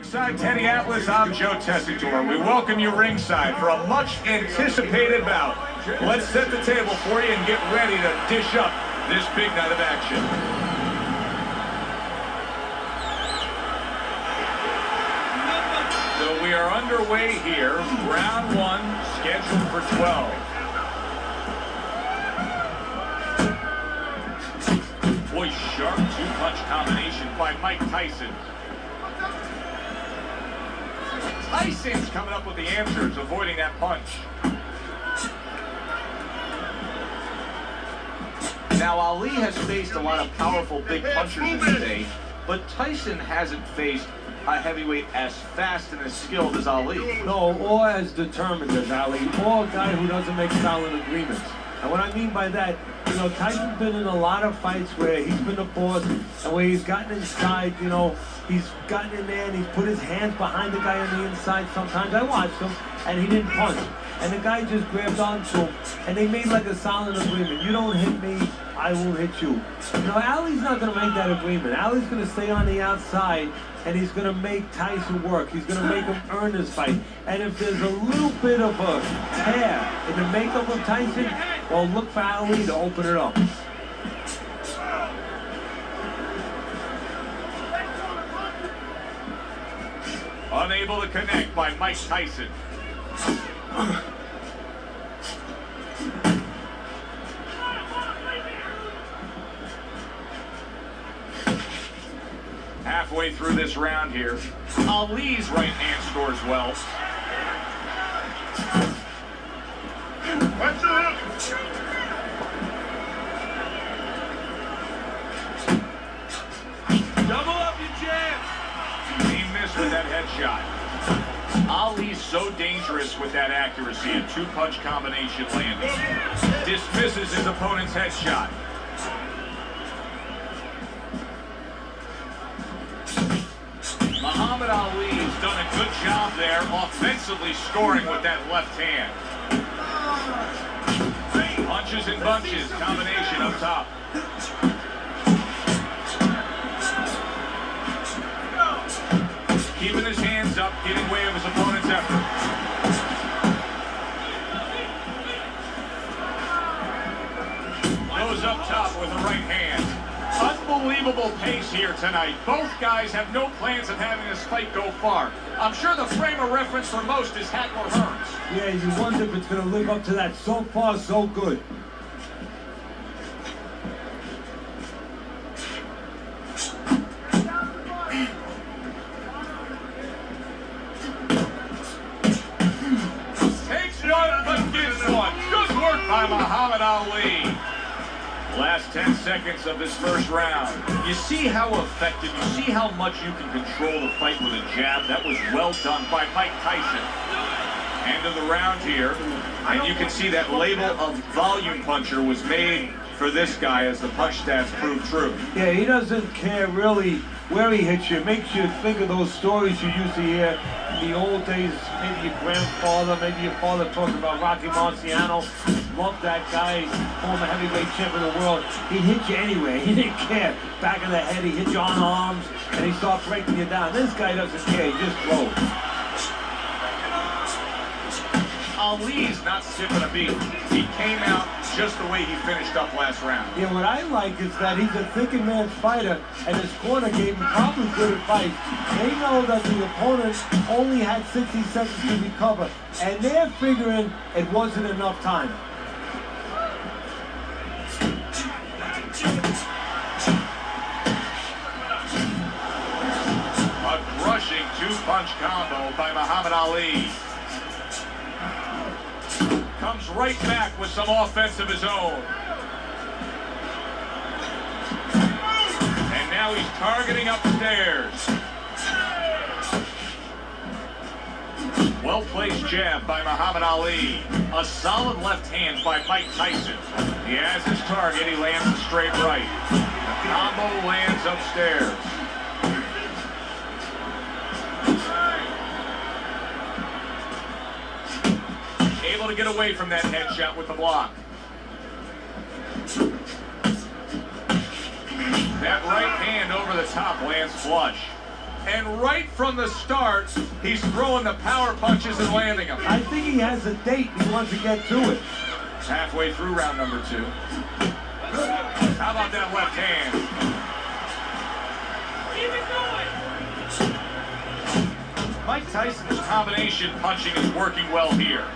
Alongside Teddy Atlas, I'm Joe Tessitore. We welcome you ringside for a much-anticipated bout. Let's set the table for you and get ready to dish up this big night of action. So we are underway here. Round one, scheduled for 12. Boy, sharp two-punch combination by Mike Tyson. Tyson's coming up with the answers, avoiding that punch. Now, Ali has faced a lot of powerful big punchers in his day, but Tyson hasn't faced a heavyweight as fast and as skilled as Ali. No, or as determined as Ali, or a guy who doesn't make silent agreements. And what I mean by that, you know, Tyson's been in a lot of fights where he's been the boss and where he's gotten inside, you know, he's gotten in there and he's put his hands behind the guy on the inside sometimes. I watched him and he didn't punch. And the guy just grabbed onto him and they made like a silent agreement. You don't hit me, I won't hit you. You know, Ali's not going to make that agreement. Ali's going to stay on the outside and he's going to make Tyson work. He's going to make him earn this fight. And if there's a little bit of a tear in the makeup of Tyson, well, look for Ali to open it up. Unable to connect by Mike Tyson. Halfway through this round here, Ali's right hand scores well. Double up, you jab! He missed with that headshot. Ali's so dangerous with that accuracy, a two-punch combination landing. Dismisses his opponent's headshot. Muhammad Ali's done a good job there, offensively scoring with that left hand. Punches and bunches, combination up top. Keeping his hands up, getting way of his opponent's effort. Goes up top with the right hand. Unbelievable pace here tonight. Both guys have no plans of having this fight go far. I'm sure the frame of reference for most is Hackler Hearns. Yeah, you wonder if it's going to live up to that. So far, so good. Takes one, but gets one. Good work by Muhammad Ali. Last 10 seconds of this first round. You see how effective, you see how much you can control the fight with a jab. That was well done by Mike Tyson. End of the round here. And you can see that label of volume puncher was made for this guy as the punch stats prove true. Yeah, he doesn't care really where he hits you. It makes you think of those stories you used to hear in the old days. Maybe your grandfather, maybe your father talking about Rocky Marciano. Loved that guy, former heavyweight champion of the world. He'd hit you anywhere. He didn't care. Back of the head, he hit you on the arms, and he started breaking you down. This guy doesn't care. He just rolls. Ali's not skipping a beat. He came out just the way he finished up last round. Yeah, what I like is that he's a thinking man's fighter, and his corner gave him probably good advice. They know that the opponent only had 60 seconds to recover, and they're figuring it wasn't enough time. A crushing two-punch combo by Muhammad Ali. Comes right back with some offense of his own. And now he's targeting upstairs. Well-placed jab by Muhammad Ali. A solid left hand by Mike Tyson. He has his target. He lands a straight right. The combo lands upstairs. Able to get away from that headshot with the block. That right hand over the top lands flush. And right from the start, he's throwing the power punches and landing them. I think he has a date. He wants to get to it. Halfway through round number 2. How about that left hand? Keep it going. Mike Tyson's combination punching is working well here.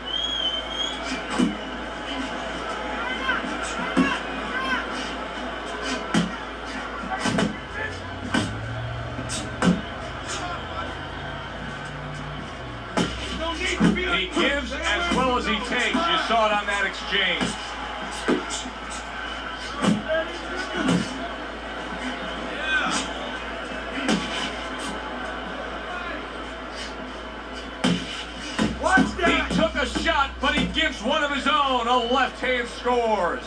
He gives as well as he takes. You saw it on that exchange. He took a shot, but he gives one of his own. A left hand scores.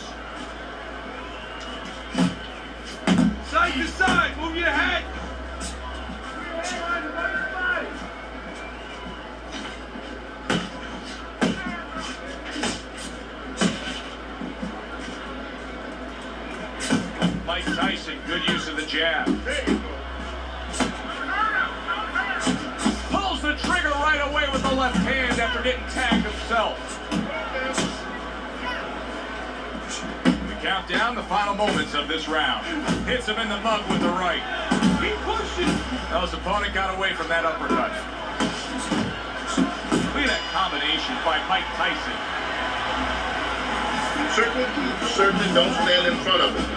Side to side, move your head. Mike Tyson, good use of the jab. Pulls the trigger right away with the left hand after getting tagged himself. We count down the final moments of this round. Hits him in the mug with the right. Keep pushing. Now his opponent got away from that uppercut. Look at that combination by Mike Tyson. Certainly don't stand in front of him.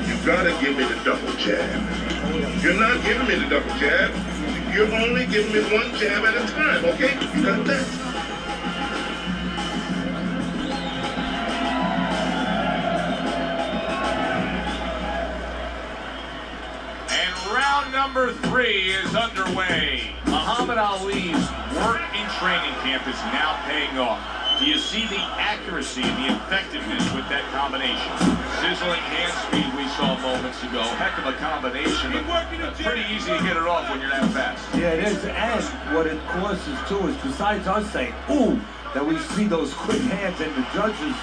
You gotta give me the double jab. You're not giving me the double jab. You're only giving me one jab at a time, okay? You got that? And round number 3 is underway. Muhammad Ali's work in training camp is now paying off. Do you see the accuracy and the effectiveness with that combination? Sizzling hand speed we saw moments ago. Heck of a combination, but pretty easy to get it off when you're that fast. Yeah, it is. And what it causes too is, besides us saying, ooh, that we see those quick hands and the judges,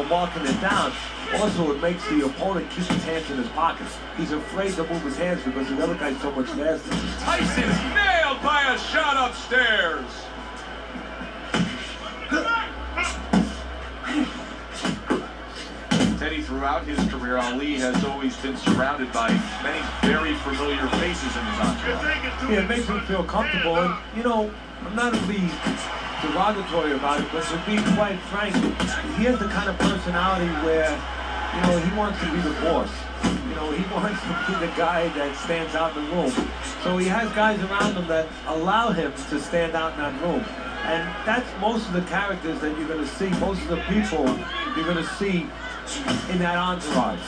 marking it down, also it makes the opponent keep his hands in his pockets. He's afraid to move his hands because the other guy's so much faster. Tyson's nailed by a shot upstairs. Teddy, throughout his career, Ali has always been surrounded by many very familiar faces in his entourage. Yeah, it makes him feel comfortable. And, I'm not to be derogatory about it, but to be quite frank, he has the kind of personality where, he wants to be the boss. He wants to be the guy that stands out in the room. So he has guys around him that allow him to stand out in that room. And that's most of the characters that you're going to see, most of the people you're going to see in that entourage.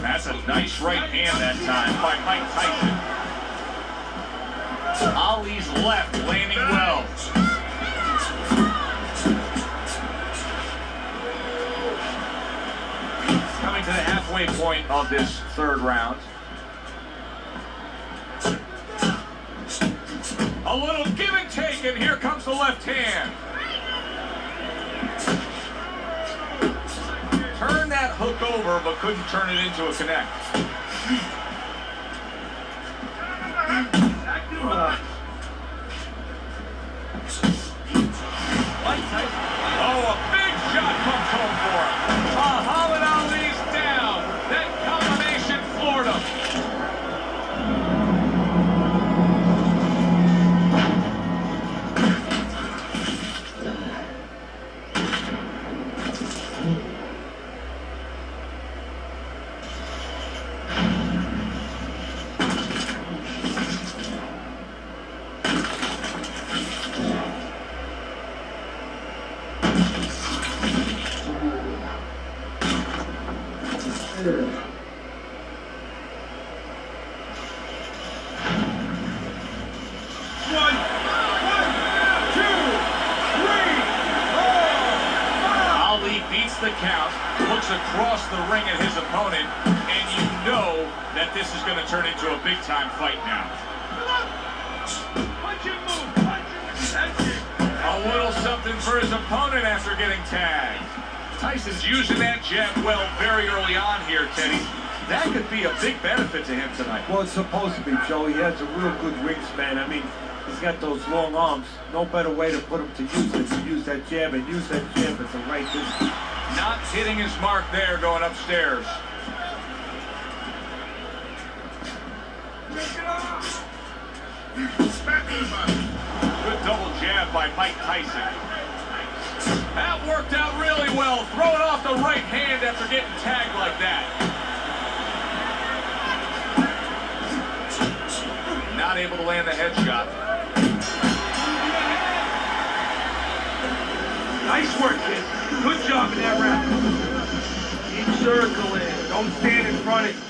That's a nice right hand that time by Mike Tyson. Ali's left landing well. Coming to the halfway point of this 3rd round. A little give and take, and here comes the left hand. Turned that hook over, but couldn't turn it into a connect. Oh, a big shot comes home for him. Muhammad Ali's down. That combination floored him. The count, looks across the ring at his opponent, and you know that this is going to turn into a big-time fight now. Punch and move, punch and that's it. A little something for his opponent after getting tagged. Tyson's using that jab well very early on here, Teddy. That could be a big benefit to him tonight. Well, it's supposed to be, Joe. He has a real good wingspan. I mean, he's got those long arms. No better way to put him to use than to use that jab and use that jab at the right distance. Not hitting his mark there going upstairs. Good double jab by Mike Tyson. That worked out really well. Throwing off the right hand after getting tagged like that. Not able to land the headshot. Nice work, kid. Good job in that round. Keep circling. Don't stand in front of you.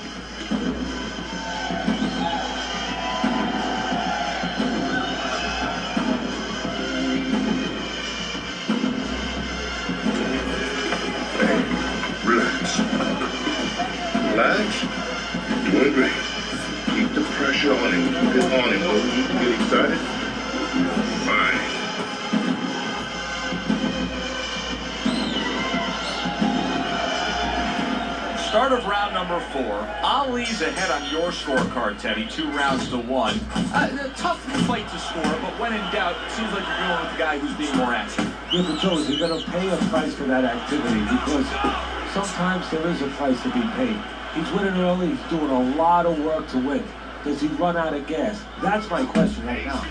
Relax. Relax. You're doing great. Keep the pressure on him. Keep it on him. Don't need to get excited. Fine. Start of round number 4. Ali's ahead on your scorecard, Teddy. 2 rounds to 1. A tough fight to score, but when in doubt, it seems like you're going with the guy who's being more active. Yeah, but Joe, is he going to pay a price for that activity? Because sometimes there is a price to be paid. He's winning early. He's doing a lot of work to win. Does he run out of gas? That's my question right now.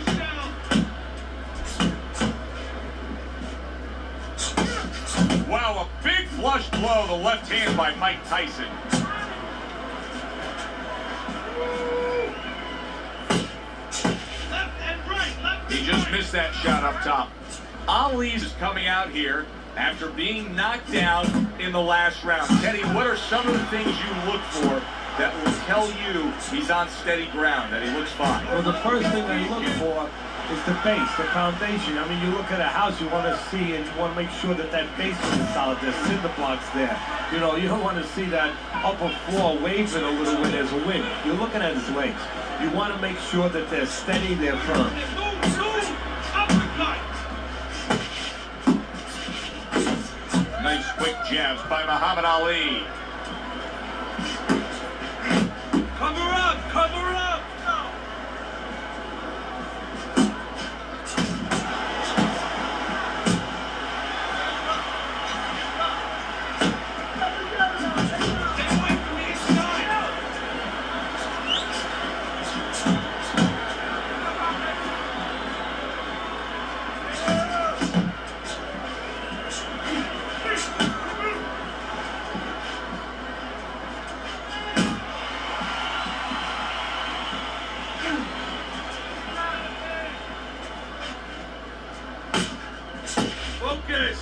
Wow, a big flush blow, the left hand by Mike Tyson. He just missed that shot up top. Ali's coming out here after being knocked down in the last round. Teddy, what are some of the things you look for that will tell you he's on steady ground, that he looks fine? Well, the first thing I look for is the base, the foundation. I mean, you look at a house, you want to see and you want to make sure that that basement is solid. There's cinder blocks there. You know, you don't want to see that upper floor waving a little when there's a wind. You're looking at his legs. You want to make sure that they're steady, they're firm. Nice quick jabs by Muhammad Ali. Cover up! Cover up! Focus!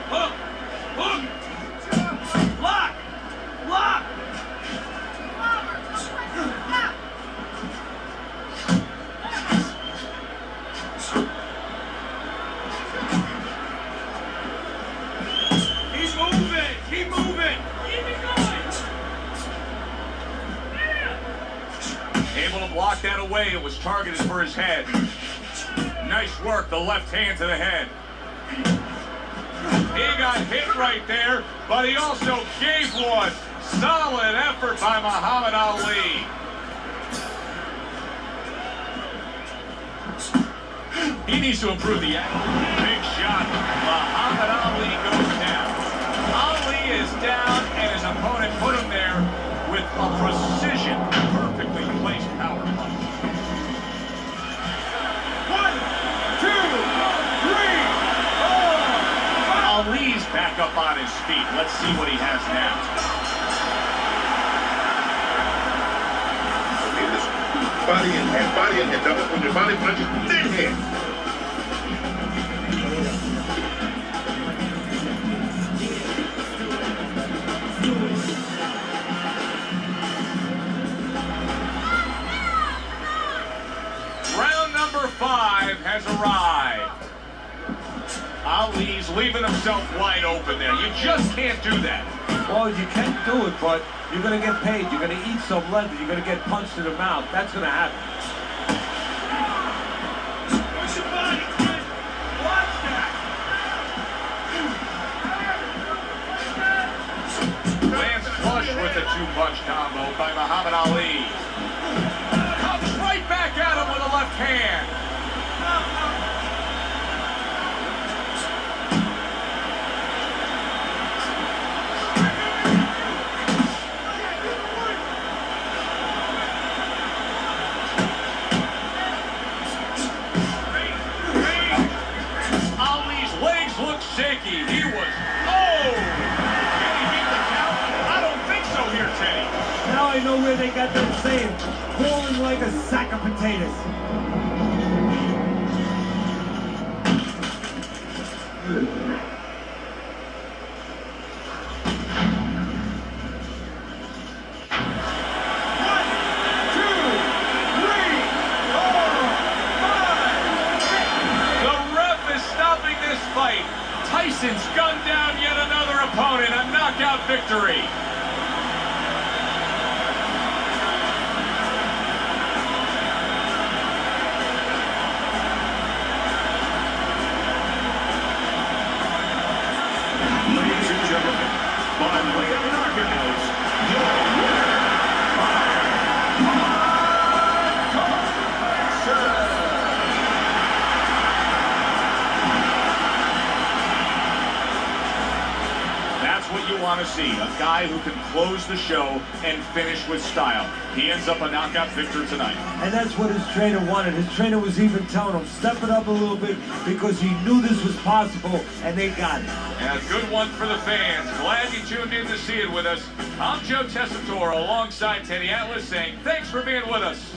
Hook! Hook! Lock! Lock! Keep moving! Keep moving! Keep it going! Able to block that away. It was targeted for his head. Nice work, the left hand to the head. He got hit right there, but he also gave one. Solid effort by Muhammad Ali. He needs to improve the angle. Big shot. Muhammad Ali goes down. Ali is down, and his opponent put him there with a precision, perfectly placed power punch. 1, 2, 3, 4! Ali's back up on his feet. Let's see what he has now. Okay, listen. Body and head, double when your body punches, then head. Round number 5 has arrived. Ali's leaving himself wide open there. You just can't do that. Well, you can do it, but you're going to get paid. You're going to eat some leather. You're going to get punched in the mouth. That's going to happen. Push your body, kid. Watch that. Lands flush with a two-punch combo by Muhammad Ali. Comes right back at him with a left hand. Ali's legs look shaky. He was, oh! Can he beat the count? I don't think so here, Teddy. Now I know where they got that saying, falling like a sack of potatoes. The ref is stopping this fight. Tyson's gunned down yet another opponent. A knockout victory. Ladies and gentlemen, by way of knockouts, your winner That's what you want to see, a guy who can close the show and finish with style. He ends up a knockout victor tonight. And that's what his trainer wanted. His trainer was even telling him, step it up a little bit, because he knew this was possible, and they got it. And a good one for the fans. Glad you tuned in to see it with us. I'm Joe Tessitore alongside Teddy Atlas saying thanks for being with us.